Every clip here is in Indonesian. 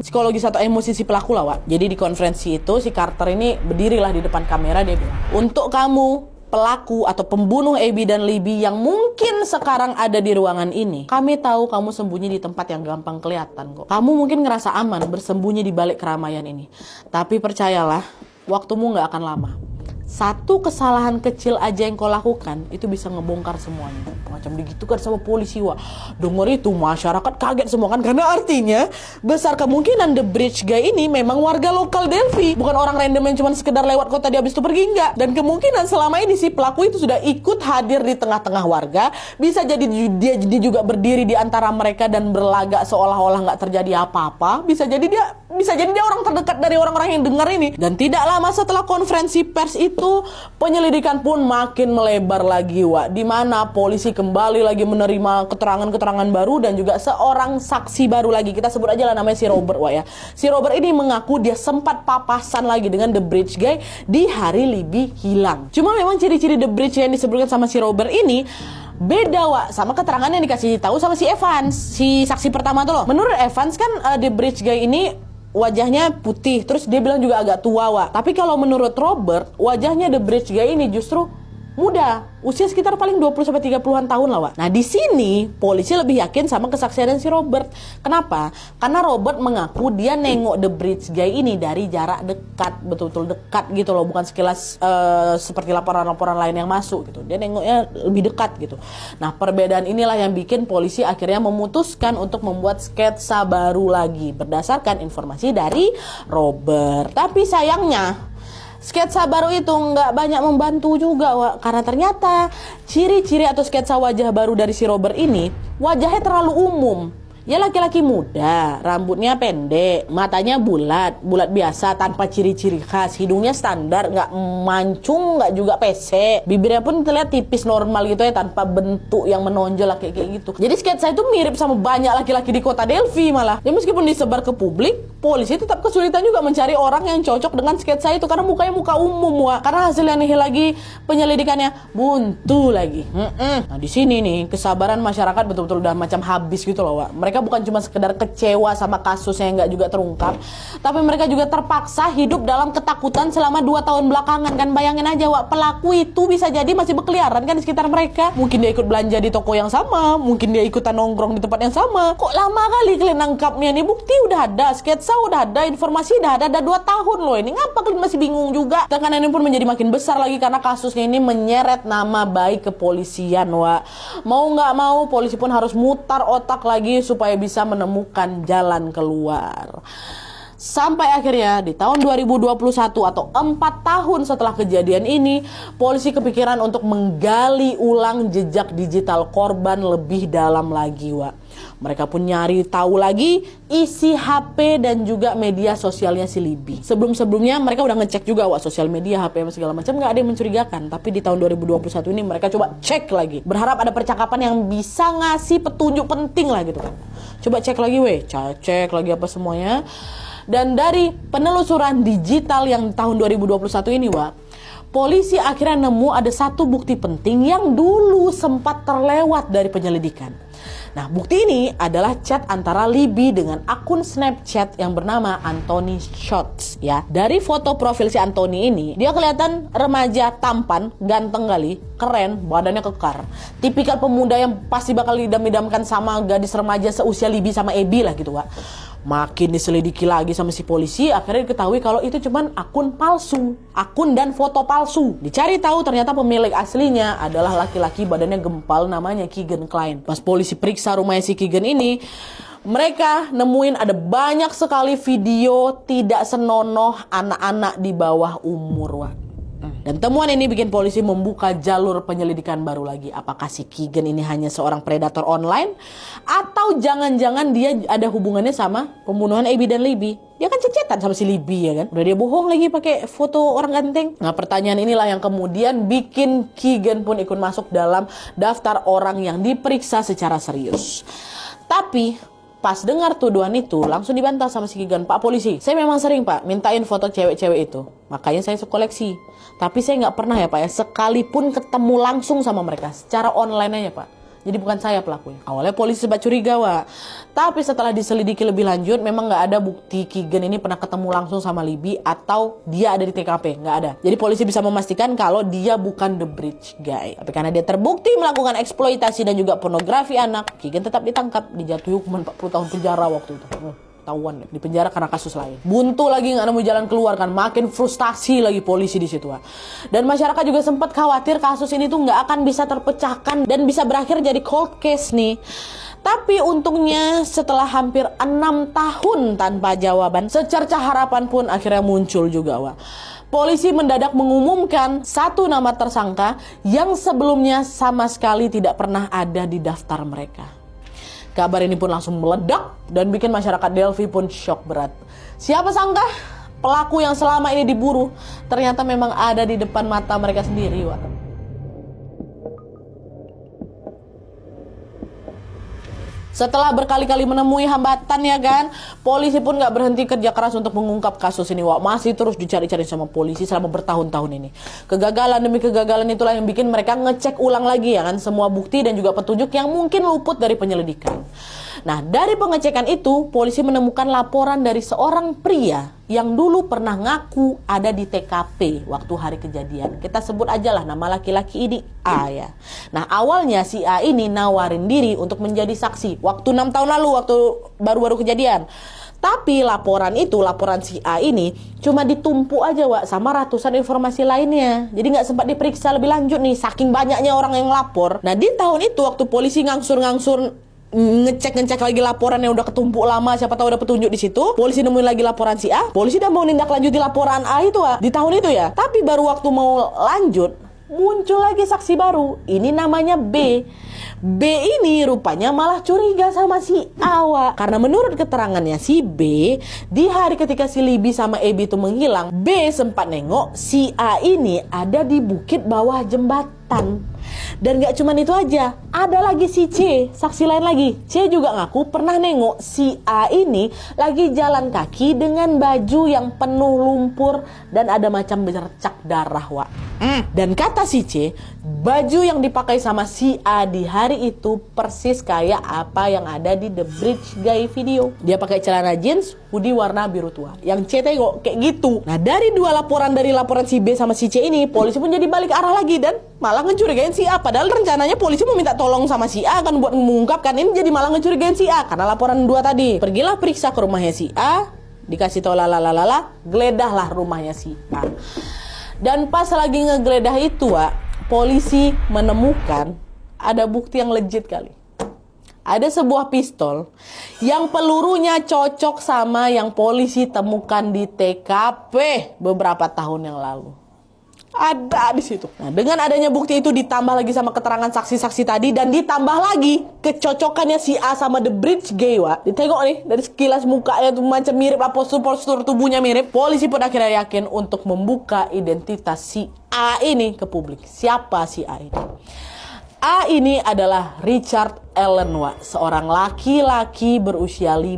Psikologis atau emosi si pelaku lah, Wak. Jadi di konferensi itu si Carter ini berdirilah di depan kamera, dia bilang, untuk kamu pelaku atau pembunuh Abby dan Libby yang mungkin sekarang ada di ruangan ini, kami tahu kamu sembunyi di tempat yang gampang kelihatan kok. Kamu mungkin ngerasa aman bersembunyi di balik keramaian ini, tapi percayalah, waktumu nggak akan lama. Satu kesalahan kecil aja yang kau lakukan itu bisa ngebongkar semuanya. Macam digitukan sama polisi, Wak. Dengar itu masyarakat kaget semua kan, karena artinya besar kemungkinan The Bridge Guy ini memang warga lokal Delphi, bukan orang random yang cuma sekedar lewat kota dia habis itu pergi, enggak. Dan kemungkinan selama ini si pelaku itu sudah ikut hadir di tengah-tengah warga. Bisa jadi dia juga berdiri di antara mereka dan berlagak seolah-olah nggak terjadi apa-apa. Bisa jadi dia orang terdekat dari orang-orang yang dengar ini. Dan tidak lama setelah konferensi pers itu, penyelidikan pun makin melebar lagi, Wak. Di mana polisi kembali lagi menerima keterangan-keterangan baru dan juga seorang saksi baru lagi. Kita sebut aja lah namanya si Robert, Wak, ya. Si Robert ini mengaku dia sempat papasan lagi dengan The Bridge Guy di hari Libby hilang. Cuma memang ciri-ciri The Bridge yang disebutkan sama si Robert ini beda, Wak, sama keterangan yang dikasih tahu sama si Evans, si saksi pertama tuh loh. Menurut Evans kan The Bridge Guy ini wajahnya putih, terus dia bilang juga agak tua, Wak. Tapi kalau menurut Robert, wajahnya The Bridge Guy ini justru muda, usia sekitar paling 20-30an tahun lah, Wak. Nah, di sini polisi lebih yakin sama kesaksian si Robert. Kenapa? Karena Robert mengaku dia nengok The Bridge Guy ini dari jarak dekat, betul-betul dekat gitu loh, bukan sekilas seperti laporan-laporan lain yang masuk gitu. Dia nengoknya lebih dekat gitu. Nah, perbedaan inilah yang bikin polisi akhirnya memutuskan untuk membuat sketsa baru lagi berdasarkan informasi dari Robert. Tapi sayangnya sketsa baru itu nggak banyak membantu juga, Wak. Karena ternyata ciri-ciri atau sketsa wajah baru dari si Robert ini, wajahnya terlalu umum. Ya laki-laki muda, rambutnya pendek, matanya bulat biasa tanpa ciri-ciri khas, hidungnya standar, nggak mancung, nggak juga pesek, bibirnya pun terlihat tipis normal gitu ya, tanpa bentuk yang menonjol kayak gitu. Jadi sketsa itu mirip sama banyak laki-laki di kota Delphi malah. Ya meskipun disebar ke publik, polisi tetap kesulitan juga mencari orang yang cocok dengan sketsa itu karena mukanya muka umum, Wak. Karena hasil yang lagi penyelidikannya buntu lagi. Nah di sini nih kesabaran masyarakat betul-betul udah macam habis gitu loh, Wak. Mereka bukan cuma sekedar kecewa sama kasusnya yang nggak juga terungkap, tapi mereka juga terpaksa hidup dalam ketakutan selama 2 tahun belakangan kan. Bayangin aja, Wak, pelaku itu bisa jadi masih berkeliaran kan di sekitar mereka. Mungkin dia ikut belanja di toko yang sama, mungkin dia ikutan nongkrong di tempat yang sama. Kok lama kali kalian nangkapnya nih? Bukti udah ada, sketsa udah ada, informasi udah ada 2 tahun loh ini. Ngapa kalian masih bingung juga? Tekanan ini pun menjadi makin besar lagi karena kasusnya ini menyeret nama baik kepolisian, Wak. Mau nggak mau polisi pun harus mutar otak lagi supaya bisa menemukan jalan keluar. Sampai akhirnya di tahun 2021 atau 4 tahun setelah kejadian ini, polisi kepikiran untuk menggali ulang jejak digital korban lebih dalam lagi, Wak. Mereka pun nyari tahu lagi isi HP dan juga media sosialnya si Libby. Sebelumnya mereka udah ngecek juga, Wak, sosial media, HP segala macam, nggak ada yang mencurigakan. Tapi di tahun 2021 ini mereka coba cek lagi, berharap ada percakapan yang bisa ngasih petunjuk penting lah gitu kan. Coba cek lagi, cek lagi apa semuanya. Dan dari penelusuran digital yang tahun 2021 ini, Wak, polisi akhirnya nemu ada satu bukti penting yang dulu sempat terlewat dari penyelidikan. Nah, bukti ini adalah chat antara Libby dengan akun Snapchat yang bernama Anthony Shots, ya. Dari foto profil si Anthony ini, dia kelihatan remaja tampan, ganteng kali, keren, badannya kekar. Tipikal pemuda yang pasti bakal idam-idamkan sama gadis remaja seusia Libby sama Abby lah gitu, Wak. Makin diselidiki lagi sama si polisi, akhirnya diketahui kalau itu cuman akun palsu, akun dan foto palsu. Dicari tahu ternyata pemilik aslinya adalah laki-laki badannya gempal namanya Keegan Klein. Pas polisi periksa rumahnya si Keegan ini, mereka nemuin ada banyak sekali video tidak senonoh anak-anak di bawah umur, Wak. Dan temuan ini bikin polisi membuka jalur penyelidikan baru lagi. Apakah si Keegan ini hanya seorang predator online? Atau jangan-jangan dia ada hubungannya sama pembunuhan Abby dan Libby? Dia kan cecetan sama si Libby, ya kan? Udah dia bohong lagi pakai foto orang ganteng. Nah, pertanyaan inilah yang kemudian bikin Keegan pun ikut masuk dalam daftar orang yang diperiksa secara serius. Tapi pas dengar tuduhan itu, langsung dibantah sama si Keegan. Pak polisi, saya memang sering, Pak, mintain foto cewek-cewek itu. Makanya saya koleksi. Tapi saya nggak pernah ya, Pak, ya, sekalipun ketemu langsung sama mereka. Secara online aja, Pak. Jadi bukan saya pelakunya. Awalnya polisi sempat curiga, Wak. Tapi setelah diselidiki lebih lanjut, memang nggak ada bukti Kigen ini pernah ketemu langsung sama Libby atau dia ada di TKP. Nggak ada. Jadi polisi bisa memastikan kalau dia bukan the bridge guy. Tapi karena dia terbukti melakukan eksploitasi dan juga pornografi anak, Kigen tetap ditangkap, dijatuhi hukuman 40 tahun penjara waktu itu. Tahuan di penjara karena kasus lain. Buntu lagi nggak nemu jalan keluar kan, makin frustasi lagi polisi di situ. Dan masyarakat juga sempat khawatir kasus ini tuh nggak akan bisa terpecahkan dan bisa berakhir jadi cold case nih. Tapi untungnya setelah hampir 6 tahun tanpa jawaban, secercah harapan pun akhirnya muncul juga, Wak. Polisi mendadak mengumumkan satu nama tersangka yang sebelumnya sama sekali tidak pernah ada di daftar mereka. Kabar ini pun langsung meledak dan bikin masyarakat Delphi pun shock berat. Siapa sangka pelaku yang selama ini diburu ternyata memang ada di depan mata mereka sendiri, Wak. Setelah berkali-kali menemui hambatan ya kan, polisi pun gak berhenti kerja keras untuk mengungkap kasus ini, Wak. Masih terus dicari-cari sama polisi selama bertahun-tahun ini. Kegagalan demi kegagalan itulah yang bikin mereka ngecek ulang lagi ya kan, semua bukti dan juga petunjuk yang mungkin luput dari penyelidikan. Nah, dari pengecekan itu, polisi menemukan laporan dari seorang pria yang dulu pernah ngaku ada di TKP waktu hari kejadian. Kita sebut aja lah nama laki-laki ini A ya. Nah, awalnya si A ini nawarin diri untuk menjadi saksi waktu 6 tahun lalu, waktu baru-baru kejadian. Tapi laporan si A ini cuma ditumpuk aja, Wak, sama ratusan informasi lainnya. Jadi nggak sempat diperiksa lebih lanjut nih, saking banyaknya orang yang lapor. Nah, di tahun itu waktu polisi ngangsur-ngangsur ngecek lagi laporan yang udah ketumpuk lama, siapa tahu ada petunjuk di situ. Polisi nemuin lagi laporan si A. Polisi udah mau nindak lanjuti laporan A itu, Wak, di tahun itu ya. Tapi baru waktu mau lanjut, muncul lagi saksi baru. Ini namanya B. B ini rupanya malah curiga sama si A, Wak. Karena menurut keterangannya si B, di hari ketika si Libby sama Abby itu menghilang, B sempat nengok si A ini ada di bukit bawah jembatan. Dan gak cuman itu aja, ada lagi si C, saksi lain lagi. C juga ngaku pernah nengok si A ini lagi jalan kaki dengan baju yang penuh lumpur dan ada macam bercak darah, Wak. Dan kata si C, baju yang dipakai sama si A di hari itu persis kayak apa yang ada di The Bridge Guy video. Dia pakai celana jeans, hoodie warna biru tua. Yang C tengok kayak gitu. Nah, dari laporan si B sama si C ini, polisi pun jadi balik arah lagi dan malah ngecurigain si A. Padahal rencananya polisi mau minta tolong sama si A kan buat mengungkapkan, ini jadi malah ngecurigain si A karena laporan 2 tadi. Pergilah periksa ke rumahnya si A, dikasih tau geledahlah rumahnya si A. Dan pas lagi ngegeledah itu, Wak, polisi menemukan ada bukti yang legit kali. Ada sebuah pistol yang pelurunya cocok sama yang polisi temukan di TKP beberapa tahun yang lalu. Ada di situ. Nah, dengan adanya bukti itu ditambah lagi sama keterangan saksi-saksi tadi dan ditambah lagi kecocokannya si A sama The Bridge Guy, Wak. Ditengok nih dari sekilas mukanya tuh macam mirip lah, postur tubuhnya mirip. Polisi pun akhirnya yakin untuk membuka identitas si A ini ke publik. Siapa si A ini? A ini adalah Richard Allen, Wak, seorang laki-laki berusia 50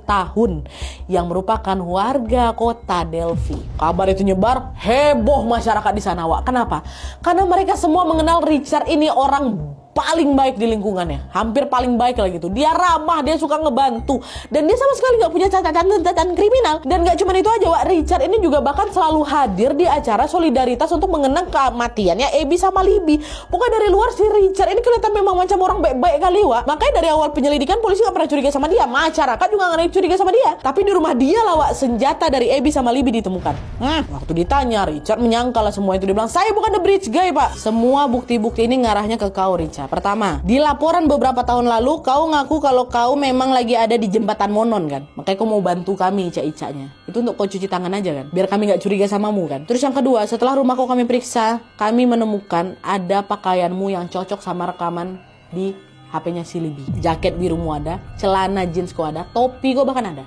tahun yang merupakan warga kota Delphi. Kabar itu nyebar, heboh masyarakat di sana, Wak. Kenapa? Karena mereka semua mengenal Richard ini orang paling baik di lingkungannya, hampir paling baik lah gitu. Dia ramah, dia suka ngebantu, dan dia sama sekali nggak punya catatan kriminal. Dan nggak cuma itu aja, Wak, Richard ini juga bahkan selalu hadir di acara solidaritas untuk mengenang kematiannya Abby sama Libby. Pokoknya dari luar si Richard ini kelihatan memang macam orang baik-baik kali, Wak. Makanya dari awal penyelidikan polisi nggak pernah curiga sama dia, masyarakat juga nggak curiga sama dia. Tapi di rumah dia lah, Wak, senjata dari Abby sama Libby ditemukan. Waktu ditanya, Richard menyangkal lah semua itu. Dia bilang, saya bukan The Bridge Guy, Pak. Semua bukti-bukti ini ngarahnya ke kau, Richard. Pertama, di laporan beberapa tahun lalu kau ngaku kalau kau memang lagi ada di jembatan Monon kan, makanya kau mau bantu kami ica-icanya. Itu untuk kau cuci tangan aja kan, biar kami gak curiga samamu kan. Terus yang kedua, setelah rumah kau kami periksa, kami menemukan ada pakaianmu yang cocok sama rekaman di HP-nya si Libby. Jaket birumu ada, celana jeans kau ada, topi kau bahkan ada.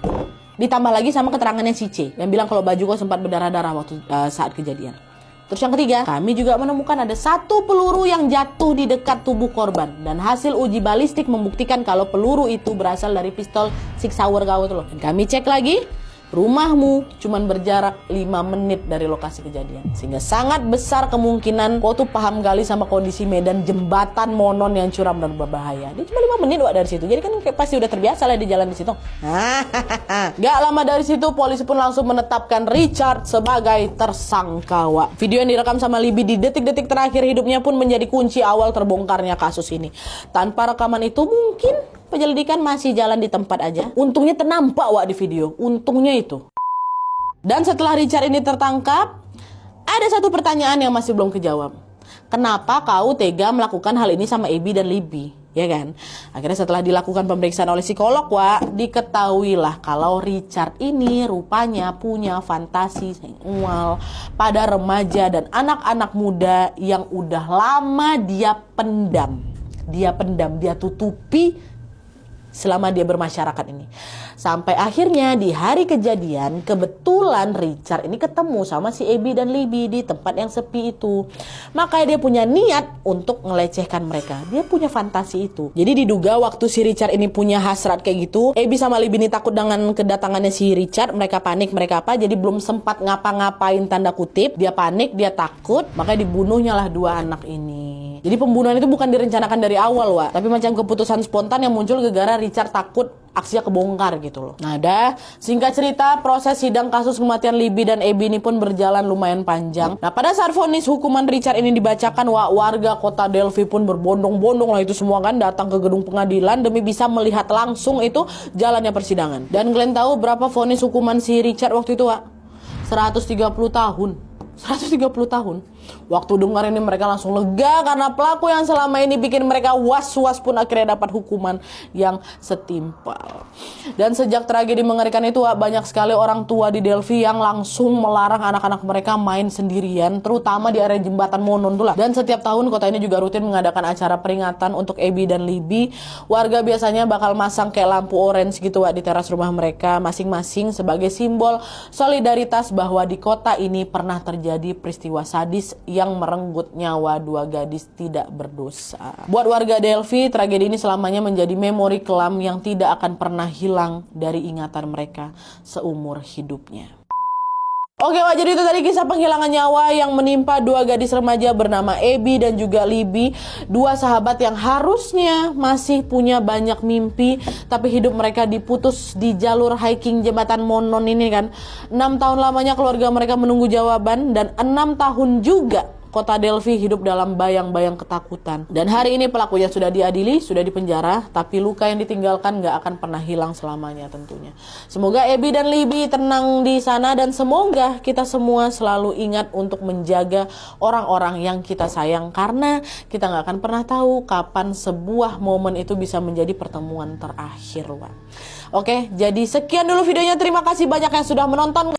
Ditambah lagi sama keterangannya si C yang bilang kalau baju kau sempat berdarah-darah waktu saat kejadian. Terus yang ketiga, kami juga menemukan ada satu peluru yang jatuh di dekat tubuh korban. Dan hasil uji balistik membuktikan kalau peluru itu berasal dari pistol Sig Sauer kau itu loh. Dan kami cek lagi, Rumahmu cuman berjarak 5 menit dari lokasi kejadian. Sehingga sangat besar kemungkinan kau tuh paham kali sama kondisi medan jembatan Monon yang curam dan berbahaya. Dia cuma 5 menit Wak dari situ. Jadi kan pasti udah terbiasa lah di jalan di situ. Gak lama dari situ polisi pun langsung menetapkan Richard sebagai tersangka Wak. Video yang direkam sama Libby di detik-detik terakhir hidupnya pun menjadi kunci awal terbongkarnya kasus ini. Tanpa rekaman itu mungkin penyelidikan masih jalan di tempat aja. Untungnya ternampak Wak di video. Untungnya itu. Dan setelah Richard ini tertangkap, ada satu pertanyaan yang masih belum kejawab. Kenapa kau tega melakukan hal ini sama Abby dan Libby? Ya kan? Akhirnya setelah dilakukan pemeriksaan oleh psikolog Wak, diketahuilah kalau Richard ini rupanya punya fantasi seksual pada remaja dan anak-anak muda yang udah lama dia pendam. Dia tutupi selama dia bermasyarakat ini. Sampai akhirnya di hari kejadian, kebetulan Richard ini ketemu sama si Abby dan Libby di tempat yang sepi itu. Makanya dia punya niat untuk ngelecehkan mereka. Dia punya fantasi itu. Jadi diduga waktu si Richard ini punya hasrat kayak gitu, Abby sama Libby ini takut dengan kedatangannya si Richard. Mereka panik, mereka apa, jadi belum sempat ngapa-ngapain tanda kutip. Dia panik, dia takut, makanya dibunuhnya lah dua anak ini. Jadi pembunuhan itu bukan direncanakan dari awal Wak, tapi macam keputusan spontan yang muncul gara-gara Richard takut aksinya kebongkar gitu loh. Nah singkat cerita, proses sidang kasus kematian Libby dan Abby ini pun berjalan lumayan panjang. Nah pada saat vonis hukuman Richard ini dibacakan, warga kota Delphi pun berbondong-bondong lah itu semua kan datang ke gedung pengadilan demi bisa melihat langsung itu jalannya persidangan. Dan kalian tahu berapa vonis hukuman si Richard waktu itu Wak? 130 tahun. 130 tahun. Waktu dengar ini mereka langsung lega karena pelaku yang selama ini bikin mereka was-was pun akhirnya dapat hukuman yang setimpal. Dan sejak tragedi mengerikan itu banyak sekali orang tua di Delphi yang langsung melarang anak-anak mereka main sendirian, terutama di area jembatan Monon tuh lah. Dan setiap tahun kota ini juga rutin mengadakan acara peringatan untuk Abby dan Libby. Warga biasanya bakal masang kayak lampu orange gitu di teras rumah mereka masing-masing sebagai simbol solidaritas bahwa di kota ini pernah terjadi peristiwa sadis yang merenggut nyawa dua gadis tidak berdosa. Buat warga Delphi, tragedi ini selamanya menjadi memori kelam yang tidak akan pernah hilang dari ingatan mereka seumur hidupnya. Oke Wak, jadi itu tadi kisah penghilangan nyawa yang menimpa dua gadis remaja bernama Abby dan juga Libby. Dua sahabat yang harusnya masih punya banyak mimpi, tapi hidup mereka diputus di jalur hiking jembatan Monon ini kan. 6 tahun lamanya keluarga mereka menunggu jawaban, dan 6 tahun juga kota Delphi hidup dalam bayang-bayang ketakutan. Dan hari ini pelakunya sudah diadili, sudah dipenjara, tapi luka yang ditinggalkan gak akan pernah hilang selamanya tentunya. Semoga Abby dan Libby tenang di sana, dan semoga kita semua selalu ingat untuk menjaga orang-orang yang kita sayang, karena kita gak akan pernah tahu kapan sebuah momen itu bisa menjadi pertemuan terakhir. Oke, jadi sekian dulu videonya. Terima kasih banyak yang sudah menonton.